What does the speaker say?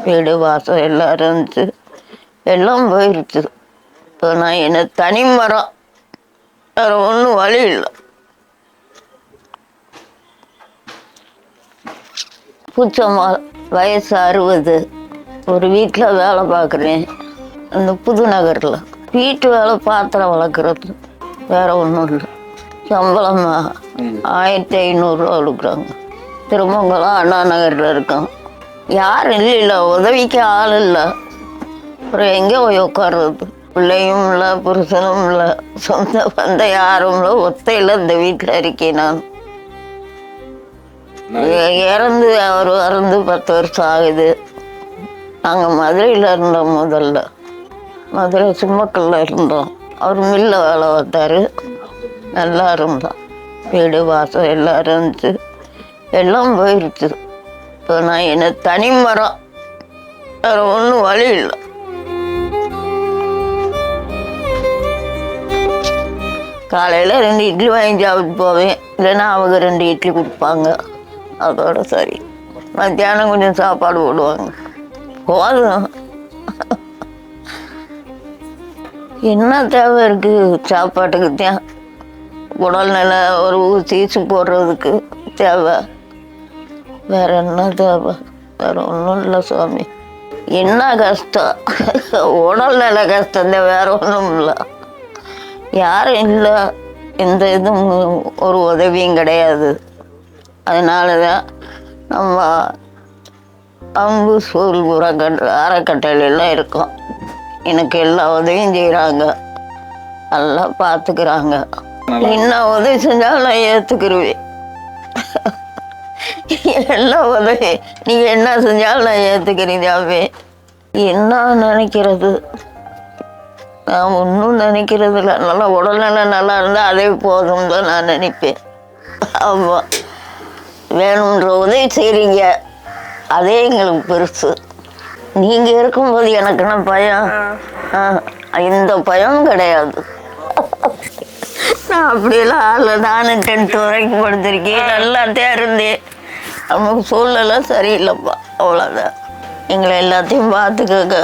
வீடு வாசம் எல்லாம் இருந்துச்சு, எல்லாம் போயிடுச்சு. இப்போ நான் என்ன தனி மரம், வேறு ஒன்றும் வழி இல்லை. பூச்சம்மா, வயசு 60. ஒரு வீட்டில் வேலை பார்க்குறேன், அந்த புதுநகரில். வீட்டு வேலை பாத்திரம் வளர்க்குறது, வேறு ஒன்றும் இல்லை. சம்பளமா 1500 கொடுக்குறாங்க. திருமங்கலம் அண்ணா நகரில் இருக்கோம். யாரும் இல்லை, உதவிக்கு ஆள் இல்லை. அப்புறம் எங்கே போய் உட்கார்றது? பிள்ளையும் இல்லை, புருஷனும் இல்லை, சொந்த பந்த யாரும் இல்லை. ஒத்தையில் இந்த வீட்டில் இருக்கேன் நான். அவர் இறந்து 10 வருஷம் ஆகுது. நாங்கள் மதுரையில் இருந்தோம். முதல்ல மதுரை சும்மக்கல்ல இருந்தோம். அவர் மில்ல வேலை பார்த்தாரு, நல்லா இருந்தோம். வீடு வாசம் எல்லாம் இருந்துச்சு, எல்லாம் போயிடுச்சு. இப்போ நான் என்ன தனி மரம், வேறு ஒன்றும் வழி இல்லை. காலையில் 2 இட்லி வாங்கி சாப்பிட்டு போவேன், இல்லைன்னா அவங்க 2 இட்லி கொடுப்பாங்க, அதோட சரி. மத்தியானம் கொஞ்சம் சாப்பாடு போடுவாங்க, போதும். என்ன தேவை இருக்குது சாப்பாட்டுக்கு தான்? உடல்நிலை ஒரு ஊசி போடுறதுக்கு தேவை, வேற என்ன தேவை? வேற ஒன்றும் இல்லை சாமி. என்ன கஷ்டம், உடல்நிலை கஷ்டந்தான், வேற ஒன்றும் இல்லை. யாரும் இல்லை, எந்த இதுவும் ஒரு உதவியும் கிடையாது. அதனால தான் நம்ம அம்பு ஸ்கூல் அறக்கட்டளையெல்லாம் இருக்கோம். எனக்கு எல்லா உதவியும் செய்கிறாங்க, நல்லா பார்த்துக்கிறாங்க. என்ன உதவி செஞ்சாலும் நான் ஏற்றுக்கிருவேன். எல்லா உதவி நீங்கள் என்ன செஞ்சாலும் நான் ஏற்றுக்கிறீங்கவே. என்ன நினைக்கிறது? நான் ஒன்றும் நினைக்கிறது இல்லை. நல்லா உடல்நிலை நல்லா இருந்தால் அதே போதும் தான் நான் நினைப்பேன். ஆமாம், வேணுன்ற உதவி செய்கிறீங்க, அதே எங்களுக்கு பெருசு. நீங்கள் இருக்கும்போது எனக்கு என்ன பயம்? இந்த பயம் கிடையாது. நான் அப்படியெல்லாம் ஆளு. நானும் 10th வரைக்கும் படிச்சிருக்கேன், நல்லாத்தான் இருந்தேன். நமக்கு சூழ்நிலை சரியில்லைப்பா, அவ்வளோதான். எங்களை எல்லாத்தையும் பார்த்துக்கங்க.